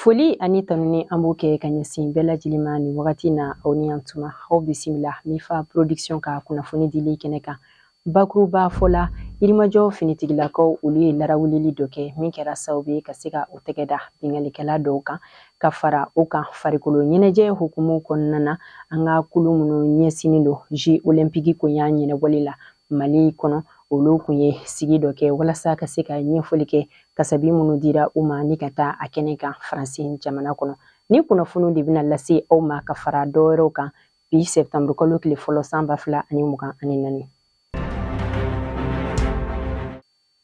Foli ani tanuni an b'o kɛ ka ɲɛsin bɛɛ lajɛlen ma nin wagati na aw ni antuma aw bisimila Mifa production ka kunnafoni dili kɛnɛ kan. Bakuruba fɔla Yirimajɔ finitigilakaw olu ye larawulili dɔ kɛ min kɛra sababu ye ka se ka o tɛgɛ da bingalikɛla dɔw kan ka fara o kan farikolo ɲɛnajɛ hukumu kɔnɔna na an ka kulu minnu ɲɛsinen don Jeux olympiques ko y'a ɲɛnabɔli la Mali kɔnɔ olu kun ye sigi dɔ kɛ walasa ka se ka ɲɛfɔli kɛ kasabi minnu dira u ma ni ka taa a kɛnɛ kan Faransi jamana kɔnɔ. Ni kunnafoni de bɛna lase aw ma ka fara dɔwɛrɛw kan bi septembre kalo tile fɔlɔ san 2024.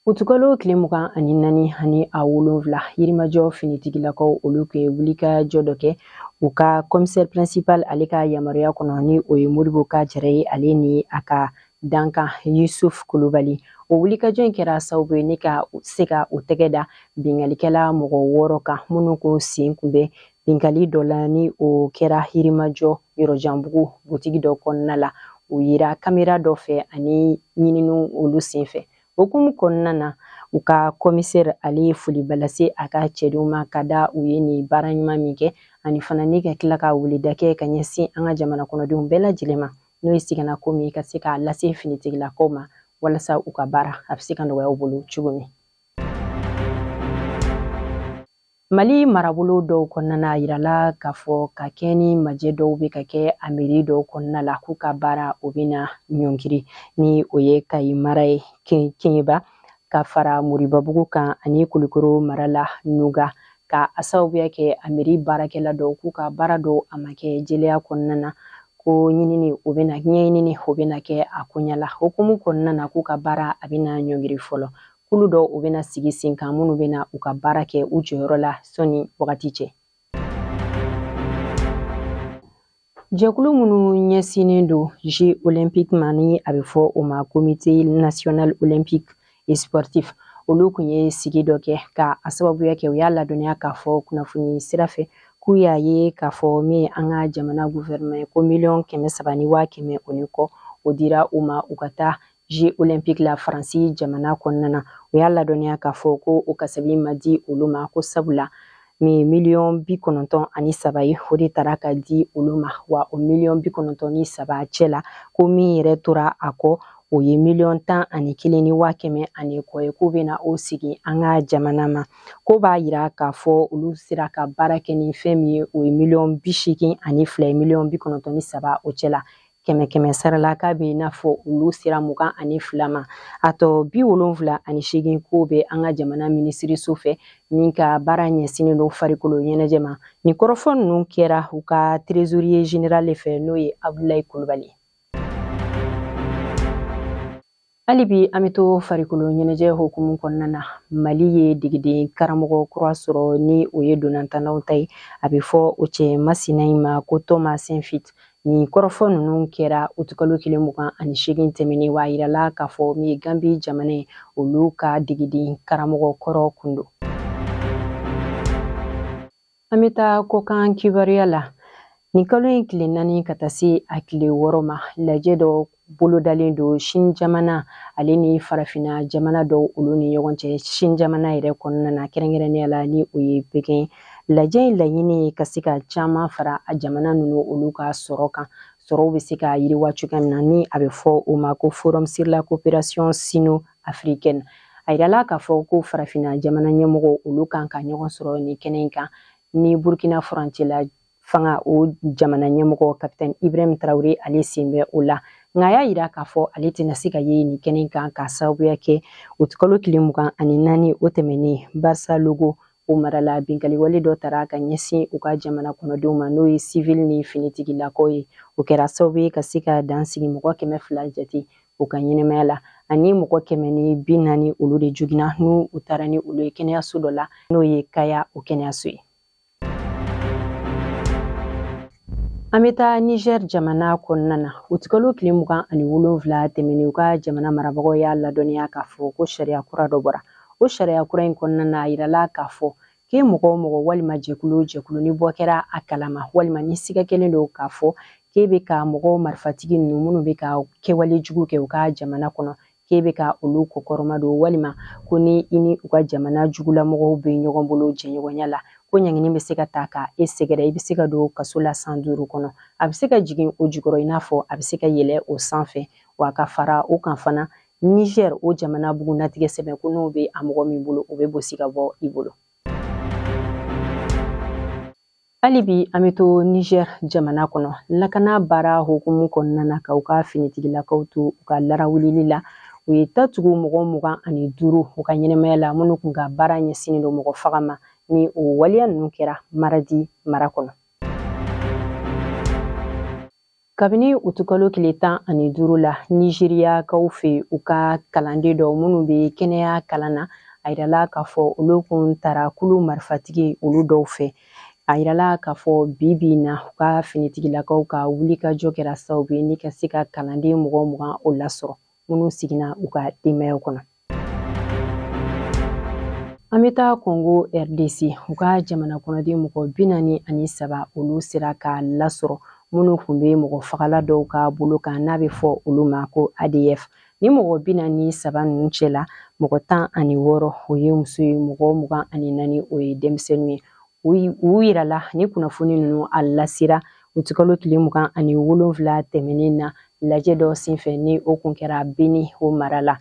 Utukalo tile 24 ani a 7 Yirimajɔ finitigilakaw olu ke wulika jɔ dɔ kɛ u ka commissaire principal ale ka yamaruya kɔnɔ ni o ye Modibo ka jara ye ale ni a ka dankan Yusuf Kulubali. O wulikajɔ in kɛra sababu ye ne ka se ka o tɛgɛ da bingalikɛla mɔgɔ 6 kan minnu ko sen kun bɛ bingali dɔ la ni o kɛra Yirimajɔ yɔrɔjanbugu butigi dɔ kɔnɔna la u yira kamera dɔ fɛ ani ɲininiw olu sen fɛ. Okumu kɔnɔna na u ka commissaire ale ye foliba lase a ka cɛdenw ma ka da u ye nin baara ɲuman min kɛ ani fana ne ka tila ka weleda kɛ ka ɲɛsin an ka jamana kɔnɔdenw bɛɛ lajɛlen ma n'o ye sigana ko min ka se ka lase finitigilakaw ma walasa u ka baara a bɛ se ka nɔgɔya u bolo cogo min. Mali marabolo dɔw kɔnɔna yirala k'a fɔ ka kɛ ni majɛ dɔw bɛ ka kɛ a mairie dɔw kɔnɔna la k'u ka baara o bɛna ɲɔngiri ni o ye Kayi mara ye Keɲeba ka fara Moribabugu kan ani Kulukoro mara la Nuga ka a sababuya kɛ a mairie baarakɛla dɔw k'u ka baara dɔw a ma kɛ jɛlenya kɔnɔna na ko ɲinini o bɛna ɲɛɲinini o bɛna kɛ a koɲa la hukumu kɔnɔna na k'u ka baara a bɛna ɲɔngiri fɔlɔ. Kulu dɔw u bɛna sigi sen kan minnu bɛna u ka baara kɛ u jɔyɔrɔ la sɔni wagati cɛ. Jɛkulu minnu ɲɛsinen don Jeux olympiques ma ni a bɛ fɔ o ma comité national olympique et sportif olu kun ye sigi dɔ kɛ ka a sababuya kɛ u y'a ladɔnniya k'a fɔ kunnafoni sira fɛ k'u y'a ye k'a fɔ min an ka jamana gouvernement ko 300,000 o ni kɔ o dira u ma u ka taa Jeux olympiques la Faransi jamana kɔnɔna na u y'a ladɔnniya k'a fɔ ko o kasabi ma di olu ma ko sabula min 93,000,000 ye o de tara ka di olu ma wa o 93,000,000 cɛ la ko min yɛrɛ tora a kɔ o ye 11,100,000 kɔ ye k'u bɛna o sigi an ka jamana ma ko b'a yira k'a fɔ olu sera ka baara kɛ ni fɛn min ye o ye 82,000,000 o cɛ la 100 sarala k'a bɛ i n'a fɔ olu sera 22 ma a tɔ 78 ko bɛ an ka jamana minisiriso fɛ min ka baara ɲɛsinen don farikolo ɲɛnajɛ ma nin kɔrɔfɔ ninnu kɛra u ka trésorier général fɛ n'o ye Abdulaye Kulubali. Hali bi an bɛ to farikolo ɲɛnajɛ hukumu kɔnɔna na Mali ye degeden karamɔgɔ kura sɔrɔ ni o ye donatanaw ta ye a bɛ fɔ o cɛ masina in ma ko Thomas Saint-Fit. Nin kɔrɔfɔ ninnu kɛra utukalo 28 tɛmɛnen wa yirala k'a fɔ min ye Gambi jamana ye olu ka degeden karamɔgɔ kɔrɔ kun don. An bɛ taa kɔkan kibaruya la nin kalo in tile 4 ka taa se a tile 6 ma lajɛ dɔ bolodalen don Sini jamana ale ni farafina jamana dɔw olu ni ɲɔgɔn cɛ Sini jamana yɛrɛ kɔnɔna na kɛrɛnkɛrɛnnenya la ni o ye Pekin lajɛ in laɲini ye ka se ka caman fara a jamana ninnu olu ka sɔrɔ kan sɔrɔw bɛ se ka yiriwa cogoya min na ni a bɛ fɔ o ma ko Forum sur la coopération sino-africaine a yirala k'a fɔ ko farafina jamana ɲɛmɔgɔ olu kan ka ɲɔgɔn sɔrɔ nin kɛnɛ in kan ni Burkina frontière la fanga o jamana ɲɛmɔgɔ Capitaine Ibrahim Traoré ale sen bɛ o la nka a y'a yira k'a fɔ ale tɛna se ka ye nin kɛnɛ kan ka sababuya kɛ utukalo 24 o tɛmɛnen Barça logo o marala binkaliwale dɔ tara ka ɲɛsin u ka jamana kɔnɔdenw ma n'o ye civil ni finitigilakaw ye o kɛra sababu ye ka se ka dan sigi mɔgɔ 200 jate u ka ɲɛnamaya la ani mɔgɔ 140 olu de jogina n'u taara ni olu ye kɛnɛyaso dɔ la n'o ye Kaya o kɛnɛyaso ye. An bɛ taa Niger jamana kɔnɔna na utukalo 27 tɛmɛnen u ka jamana marabagaw y'a ladɔnniya k'a fɔ ko sariya kura dɔ bɔra o sariya kura in kɔnɔna na a yirala k'a fɔ k'e mɔgɔ o mɔgɔ walima jɛkulu ni bɔ kɛra a kalama walima ni siga kelen don k'a fɔ k'e bɛ ka mɔgɔw marifatigi ninnu minnu bɛ ka kɛwale jugu kɛ u ka jamana kɔnɔ k'e bɛ ka olu kokɔrɔma don walima ko ni i ni u ka jamana jugulamɔgɔw bɛ ɲɔgɔn bolo jɛɲɔgɔnya la ko ɲangini bɛ se ka ta ka sɛgɛrɛ i bɛ se ka don kaso la san 5 kɔnɔ a bɛ se ka jigin o jukɔrɔ i n'a fɔ a bɛ se ka yɛlɛ o sanfɛ wa ka fara o kan fana Niger o jamana bugunatigɛ sɛbɛn ko n'o bɛ a mɔgɔ min bolo o bɛ bosi ka bɔ i bolo. Hali bi an bɛ to Niger jamana kɔnɔ lakana baara hukumu kɔnɔna na ka u ka finitigilakaw to u ka larawulili la u ye tatugu mɔgɔ 25 u ka ɲɛnɛmaya la minnu kun ka baara ɲɛsinnen don mɔgɔ faga ma ni o waliya ninnu kɛra Maradi mara kɔnɔ. Kabini u tu kalo tile 15 la Nigériyakaw fɛ u ka kalanden dɔw minnu bɛ kɛnɛya kalan na a yirala k'a fɔ olu kun taara kulu marifatigi olu dɔw fɛ a yirala k'a fɔ bi na u ka finitigilakaw ka wulikajɔ kɛra sababu ye ni ka se ka kalanden 20 o lasɔrɔ minnu sigina u ka denbayaw kɔnɔ. An bɛ taa Congo RDC u ka jamana kɔnɔden mɔgɔ 43 olu sera ka lasɔrɔ minnu kun bɛ mɔgɔ fagala dɔw ka bolo kan n'a bɛ fɔ olu ma ko ADF ni mɔgɔ 43 ninnu cɛla mɔgɔ 16 o ye muso ye mɔgɔ 24 o ye denmisɛnninw ye u yirala ni kunnafoni ninnu a lasira u tu kalo tile 27 tɛmɛnen na lajɛ dɔ senfɛ ni o kun kɛra Beni o mara la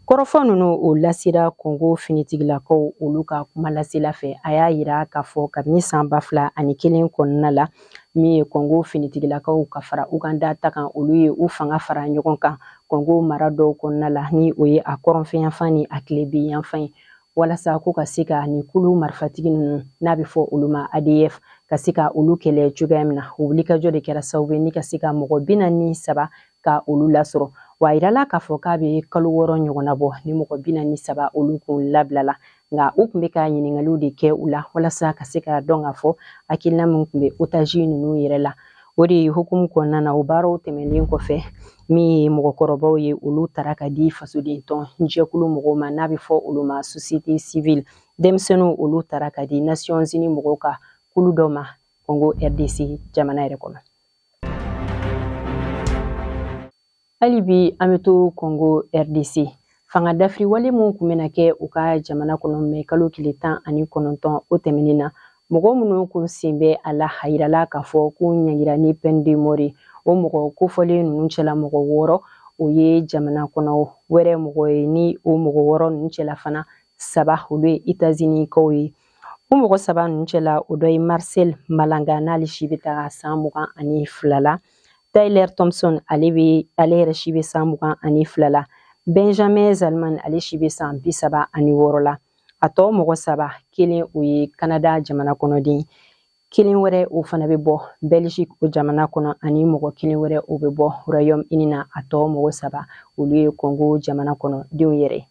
kɔrɔfɔ ninnu o lasira Congo finitigilakaw olu ka kuma lasela fɛ a y'a yira k'a fɔ kabini san 2001 kɔnɔna la min ye Congo finitigilakaw ka fara Uganda ta kan olu ye u fanga fara ɲɔgɔn kan Congo mara dɔw kɔnɔna la ni o ye a kɔrɔnfɛ yanfan ni a tilebin yanfan ye walasa ko ka se ka ni kulu marifatigi ninnu n'a bɛ fɔ olu ma ADF ka se ka olu kɛlɛ cogoya min na o wulikajɔ de kɛra sababu ye ni ka se ka mɔgɔ 43 ka olu lasɔrɔ wa a yirala k'a fɔ k'a bɛ kalo 6 ɲɔgɔnna bɔ ni mɔgɔ 43 olu kun labilala nka u kun bɛ ka ɲininkaliw de kɛ u la walasa ka se ka dɔn k'a fɔ hakilina min kun bɛ otage ninnu yɛrɛ la o de ye hukumu kɔnɔna na o baaraw tɛmɛnen kɔfɛ min ye mɔgɔkɔrɔbaw ye olu taara ka di fasoden tɔn jɛkulu mɔgɔw ma n'a bɛ fɔ olu ma société civile denmisɛnninw olu taara ka di Nations Unies mɔgɔw ka kulu dɔ ma Congo RDC jamana yɛrɛ kɔnɔ. Hali bi an bɛ to Congo RDC fanga dafiri wale mun kun bɛna kɛ u ka jamana kɔnɔ mɛ kalo tile 19 o tɛmɛnen na mɔgɔ minnu kun sen bɛ a la a yirala k'a fɔ k'u ɲangira ni peine de mort o mɔgɔ kofɔlen ninnu cɛla mɔgɔ 6 o ye jamana kɔnɔ wɛrɛ mɔgɔ ye ni o mɔgɔ 6 ninnu cɛla fana 3 olu ye États-Unis kaw ye o mɔgɔ 3 ninnu cɛla o dɔ ye Marcel Malanga n'ale si bɛ taga san 22 la Tyler Thompson ale yɛrɛ si bɛ san 22 la Benjamin Zalman ale si bɛ san 36 la a tɔ mɔgɔ 3 kelen o ye Canada jamana kɔnɔden kelen wɛrɛ o fana bɛ bɔ Belgique o jamana kɔnɔ ani mɔgɔ kelen wɛrɛ o bɛ bɔ Royaume-Uni na a tɔ mɔgɔ 3 olu ye Congo jamana kɔnɔ denw yɛrɛ.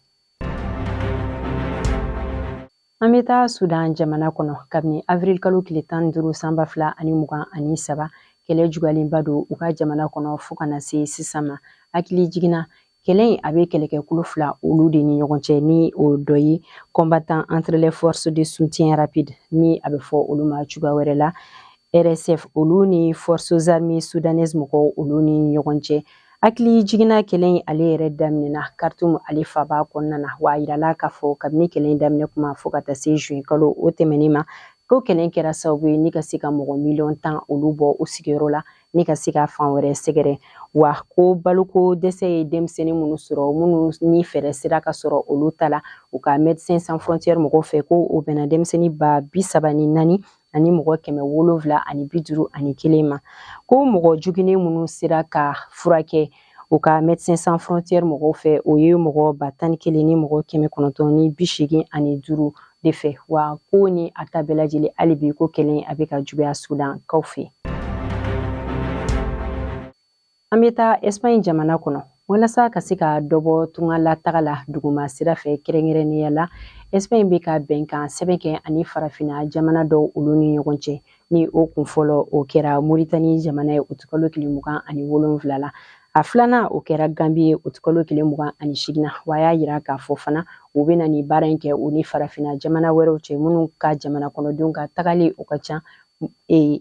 An bɛ taa Sudan jamana kɔnɔ kabini avril kalo tile 15 san 2023 kɛlɛ jugalenba don u ka jamana kɔnɔ fo kana se sisan ma hakili jiginna kɛlɛ in a bɛ kɛlɛkɛkulu 2 olu de ni ɲɔgɔn cɛ ni o dɔ ye combattant entre les forces de soutien rapide ni a bɛ fɔ olu ma cogoya wɛrɛ la RSF olu ni forces armées soudanaises mɔgɔw olu ni ɲɔgɔn cɛ hakili jiginna kɛlɛ in ale yɛrɛ daminɛna Khartoum ale faba kɔnɔna na wa a yirala k'a fɔ kabini kɛlɛ in daminɛ kuma fo ka taa se juin kalo o tɛmɛnen ma ko kɛlɛ kɛra sababu ye ni ka se ka mɔgɔ 10,000,000 olu bɔ o sigiyɔrɔ la ni ka se ka fan wɛrɛ sɛgɛrɛ wa ko baloko dɛsɛ ye denmisɛnnin minnu sɔrɔ minnu ni fɛɛrɛ sera ka sɔrɔ olu ta la u ka Médecins Sans Frontières mɔgɔw fɛ ko o bɛnna denmisɛnnin 34 ani mɔgɔ 751 ma ko mɔgɔ jugunen minnu sera ka furakɛ u ka Médecins Sans Frontières mɔgɔw fɛ o ye mɔgɔ 11 ni mɔgɔ 985 de fɛ wa ko ni a ta bɛɛ lajɛlen hali bi ko kɛlɛ a bɛ ka juguya Sudan kaw fɛ. An bɛ taa Espagne jamana kɔnɔ walasa ka se ka dɔ bɔ tunga lataga la duguma sira fɛ kɛrɛnkɛrɛnnenya la Espagne bɛ ka bɛnkan sɛbɛn kɛ ani farafinna jamana dɔw olu ni ɲɔgɔn cɛ ni o kun fɔlɔ o kɛra Mauritanie jamana ye o tu kalo tile 27 la a filanan o kɛra Gambie ye o tu kalo tile 28 na wa y'a yira k'a fɔ fana u bɛ na ni baara in kɛ u ni farafinna jamana wɛrɛw cɛ minnu ka jamana kɔnɔdenw ka tagali o ka ca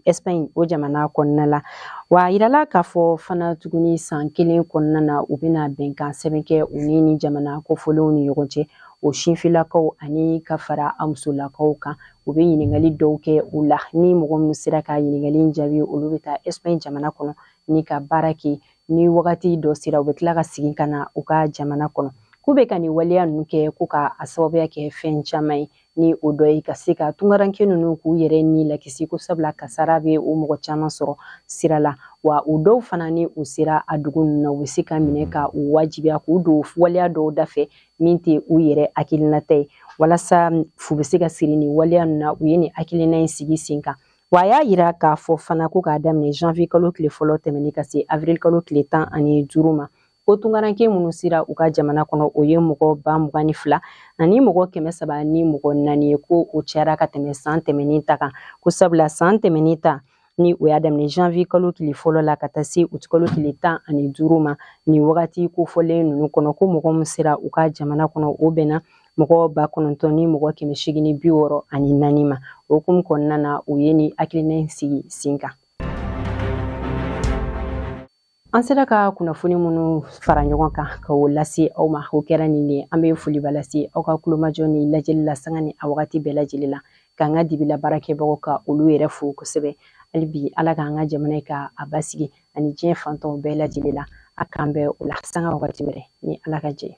Espagne o jamana kɔnɔna la wa a yirala k'a fɔ fana tuguni san 1 kɔnɔna na u bɛna bɛnkan sɛbɛn kɛ u ni jamana kɔfɔlenw ni ɲɔgɔn cɛ o sinfilakaw ani ka fara a musolakaw kan u bɛ ɲininkali dɔw kɛ u la ni mɔgɔ min sera ka ɲininkali jaabi olu bɛ taa Espagne jamana kɔnɔ ni ka baara kɛ ni wagati dɔ sera u bɛ tila ka segin ka na u ka jamana kɔnɔ k'u bɛ ka nin waleya ninnu kɛ ko ka a sababuya kɛ fɛn caman ye ni o dɔ ye ka se ka tungaranke ninnu k'u yɛrɛ ni lakisi ko sabula kasara bɛ o mɔgɔ caman sɔrɔ sira la wa u dɔw fana ni u sera a dugu ninnu na u bɛ se ka minɛ ka u wajibiya k'u don waleya dɔw dafɛ min tɛ u yɛrɛ hakilinata ye walasa fu bɛ se ka siri nin waleya ninnu na u ye nin hakilina in sigi sen kan wa a y'a yira k'a fɔ fana ko k'a daminɛ janvier kalo tile fɔlɔ tɛmɛnen ka se avril kalo tile 15 ma ko tungaranke minnu sera u ka jamana kɔnɔ o ye mɔgɔ 22 ani mɔgɔ 300 ni mɔgɔ 4 ye ko o cayara ka tɛmɛ san tɛmɛnen ta kan ko sabula san tɛmɛnen ta ni o y'a daminɛ janvier kalo tile fɔlɔ la ka taa se août kalo tile 15 ma ni wagati kofɔlen ninnu kɔnɔ ko mɔgɔ min sera u ka jamana kɔnɔ o bɛnna mɔgɔ 9,000 ni mɔgɔ 864 ma o hukumu kɔnɔna na u ye ni hakilina in sigi sen kan. An sera ka kunnafoni minnu fara ɲɔgɔn kan ka o lase aw ma o kɛra nin de an bɛ foli ba lase aw ka kulomajɔ ni lajɛli la sanga ni a wagati bɛɛ lajɛlen la k'an ka dibila baarakɛbagaw ka olu yɛrɛ fo kosɛbɛ hali bi ala k'an ka jamana ka a basigi ani diɲɛ fantanw bɛɛ lajɛlen la a k'an bɛɛ o la sanga wagati wɛrɛ ni ala ka jɛ